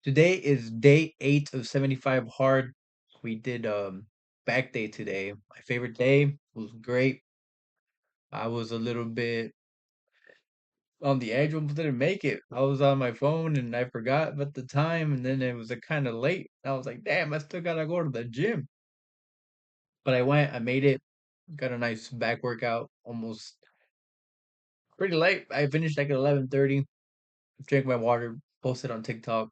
Today is day 8 of 75 hard. We did back day today. My favorite day. It was great. I was a little bit on the edge, almost didn't make it. I was on my phone and I forgot about the time, and then it was kind of late. I was like, damn, I still gotta go to the gym. But I went, I made it, got a nice back workout, almost pretty late. I finished like at 11:30, drank my water, posted on TikTok.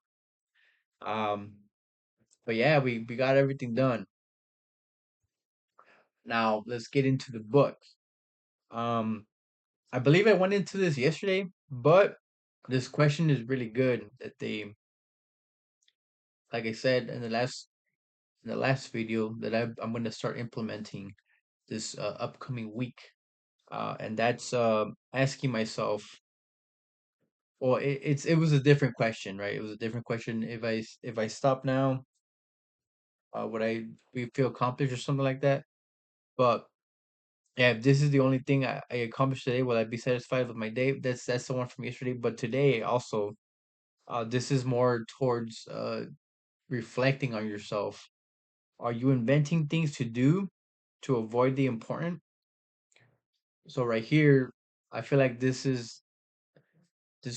Um, but yeah, we got everything done. Now let's get into the book. Um, I believe I went into this yesterday, but this question is really good that they, like I said in the last video, that I'm going to start implementing this upcoming week, and that's asking myself. Well, it was a different question, right? It was a different question. If I stop now, would I feel accomplished or something like that? But yeah, if this is the only thing I accomplished today, will I be satisfied with my day? That's the one from yesterday. But today also, this is more towards reflecting on yourself. Are you inventing things to do to avoid the important? So right here, I feel like this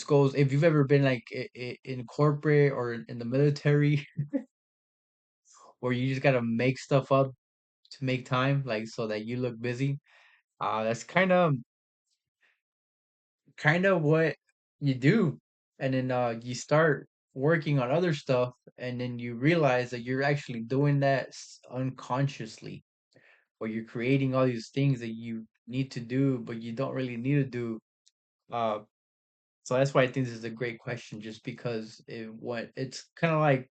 goes. If you've ever been like in corporate or in the military, where you just gotta make stuff up to make time, like so that you look busy. That's kind of what you do, and then you start working on other stuff, and then you realize that you're actually doing that unconsciously, or you're creating all these things that you need to do but you don't really need to do. uh so that's why I think this is a great question, just because it's kind of like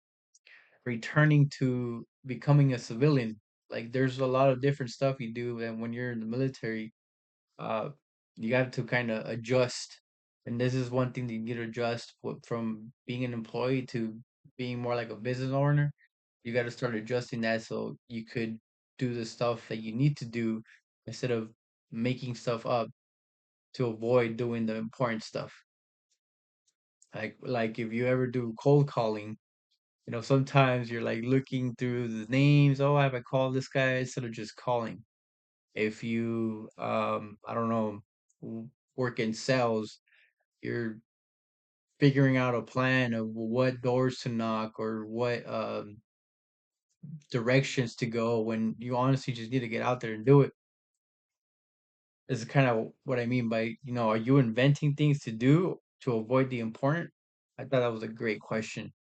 returning to becoming a civilian. Like there's a lot of different stuff you do, and when you're in the military, uh, you got to kind of adjust. And this is one thing that you need to adjust from being an employee to being more like a business owner. You got to start adjusting that so you could do the stuff that you need to do instead of making stuff up to avoid doing the important stuff. Like if you ever do cold calling, sometimes you're like looking through the names. Oh, have I called this guy, instead of just calling. If you I don't know, work in sales, you're figuring out a plan of what doors to knock or what directions to go, when you honestly just need to get out there and do it. This is kind of what I mean by, are you inventing things to do to avoid the important? I thought that was a great question.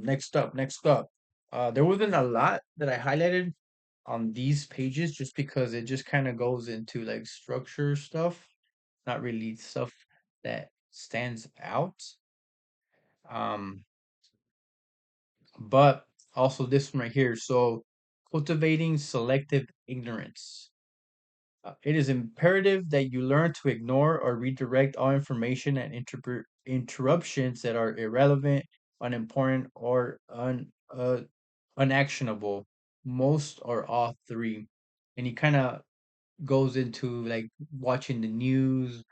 Next up, there wasn't a lot that I highlighted on these pages, just because it just kind of goes into like structure stuff, not really stuff that stands out. Um, but also this one right here. So, cultivating selective ignorance. It is imperative that you learn to ignore or redirect all information and interruptions that are irrelevant, unimportant, or unactionable. Most or all three. And he kind of goes into like watching the news,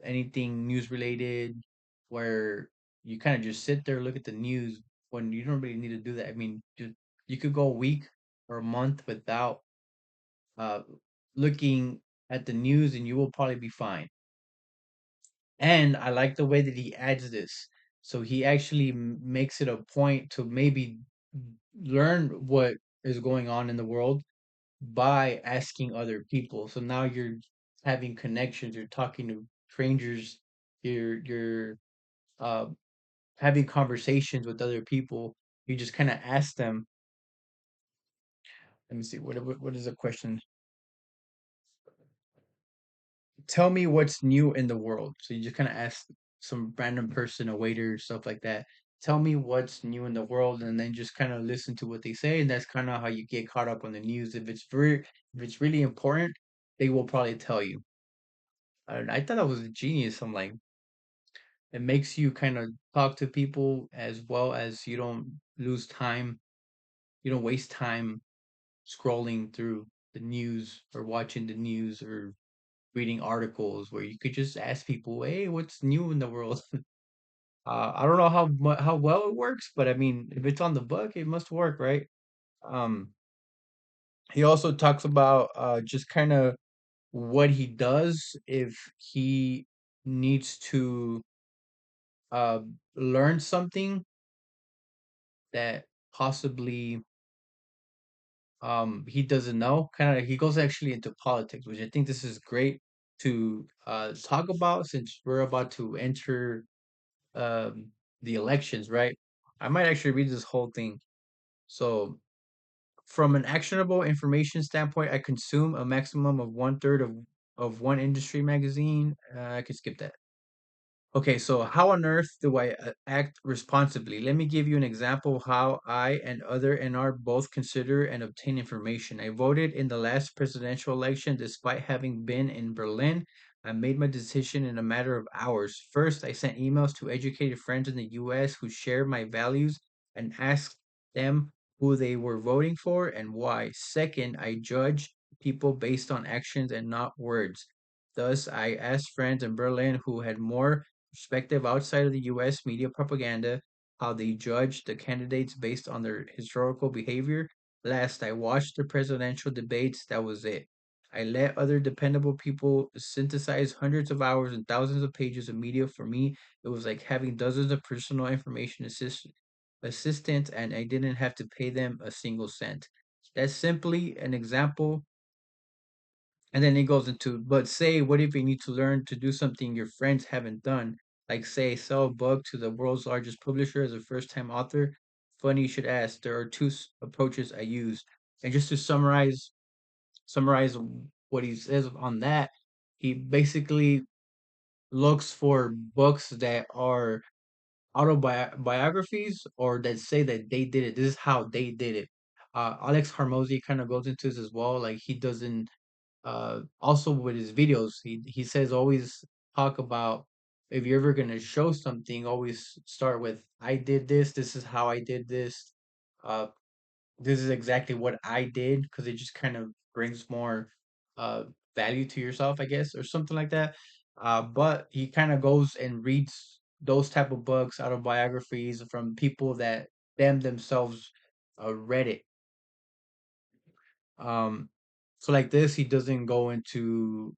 anything news related, where you kind of just sit there, look at the news, when you don't really need to do that. I mean, you could go a week or a month without uh, looking at the news, and you will probably be fine. And I like the way that he adds this. So he actually makes it a point to maybe learn what is going on in the world by asking other people. So now you're having connections, you're talking to strangers, you're uh, having conversations with other people. You just kind of ask them. Let me see, what is the question? Tell me what's new in the world. So you just kind of ask some random person, a waiter, stuff like that. Tell me what's new in the world, and then just kind of listen to what they say, and that's kind of how you get caught up on the news. If it's really important, they will probably tell you. I thought that was genius. I'm like, it makes you kind of talk to people, as well as you don't lose time. You don't waste time scrolling through the news or watching the news or reading articles, where you could just ask people, "Hey, what's new in the world?" I don't know how well it works, but I mean, if it's on the book, it must work, right? Um, he also talks about just kind of what he does if he needs to uh, learn something that possibly he doesn't know. Kind of, he goes actually into politics, which I think this is great to talk about since we're about to enter the elections, right? I might actually read this whole thing. So, from an actionable information standpoint, I consume a maximum of one third of one industry magazine. I could skip that. Okay, so how on earth do I act responsibly? Let me give you an example of how I and other NR both consider and obtain information. I voted in the last presidential election despite having been in Berlin. I made my decision in a matter of hours. First, I sent emails to educated friends in the US who share my values and asked them who they were voting for and why. Second, I judge people based on actions and not words. Thus, I asked friends in Berlin who had more perspective outside of the US media propaganda, how they judge the candidates based on their historical behavior. Last, I watched the presidential debates. That was it. I let other dependable people synthesize hundreds of hours and thousands of pages of media. For me, it was like having dozens of personal information assistants, and I didn't have to pay them a single cent. That's simply an example, and then it goes into, but say, what if you need to learn to do something your friends haven't done? Like, say, sell a book to the world's largest publisher as a first time author? Funny you should ask. There are two approaches I use. And just to summarize what he says on that, he basically looks for books that are autobiographies or that say that they did it. This is how they did it. Alex Harmozy kind of goes into this as well. Like, he doesn't also with his videos, he says always talk about, if you're ever gonna show something, always start with, I did this, this is how I did this, uh this is exactly what I did, because it just kind of brings more uh value to yourself, I guess, or something like that. But he kind of goes and reads those type of books, autobiographies from people that themselves read it. um so like this, he doesn't go into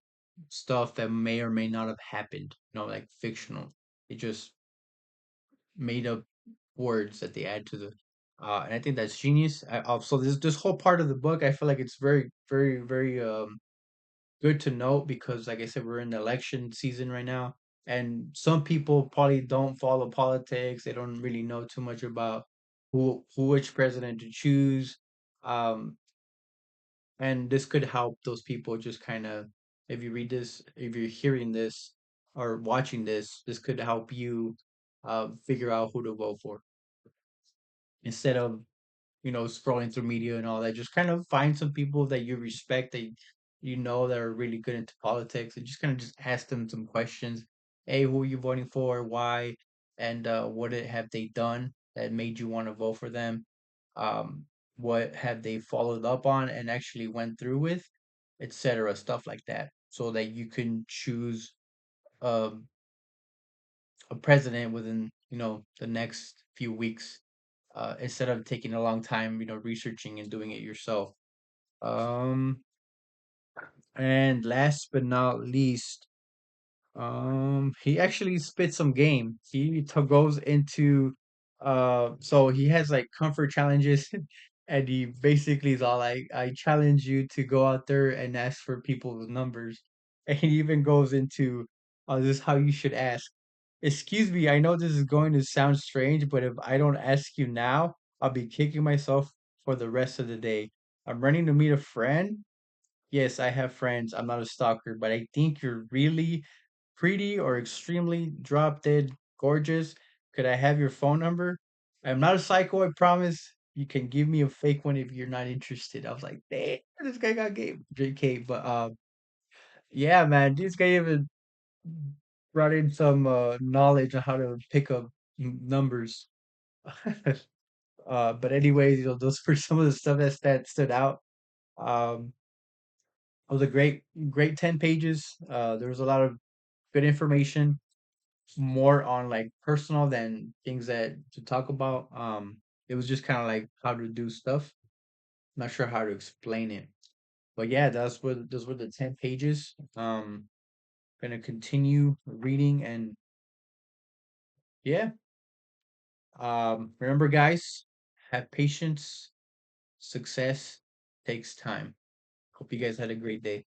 stuff that may or may not have happened, like fictional. It just made up words that they add to the and I think that's genius. So this whole part of the book, I feel like it's very, very, very good to note, because like I said, we're in the election season right now, and some people probably don't follow politics. They don't really know too much about which president to choose. Um, and this could help those people just kind of, if you read this, if you're hearing this or watching this could help you figure out who to vote for, instead of scrolling through media and all that. Just kind of find some people that you respect, that that are really good into politics, and just kind of just ask them some questions. Hey, who are you voting for? Why? And have they done that made you want to vote for them? Um, what have they followed up on and actually went through with, etc. Stuff like that, so that you can choose um, a president within the next few weeks, instead of taking a long time, researching and doing it yourself. Um, and last but not least, he actually spits some game. He goes into, so he has like comfort challenges, and he basically is all like, "I challenge you to go out there and ask for people's numbers," and he even goes into, "This is how you should ask. Excuse me, I know this is going to sound strange, but if I don't ask you now, I'll be kicking myself for the rest of the day. I'm running to meet a friend. Yes, I have friends. I'm not a stalker, but I think you're really pretty or extremely drop dead gorgeous. Could I have your phone number? I'm not a psycho, I promise. You can give me a fake one if you're not interested." I was like, damn, this guy got game. JK. But yeah, man, this guy even brought in some knowledge on how to pick up numbers. But anyways, those were some of the stuff that stood out. Um, it was a great 10 pages. There was a lot of good information. more on like personal than things that to talk about. It was just kind of like how to do stuff. Not sure how to explain it, but yeah, those were the 10 pages. Gonna continue reading and yeah. Remember, guys, have patience. Success takes time. Hope you guys had a great day.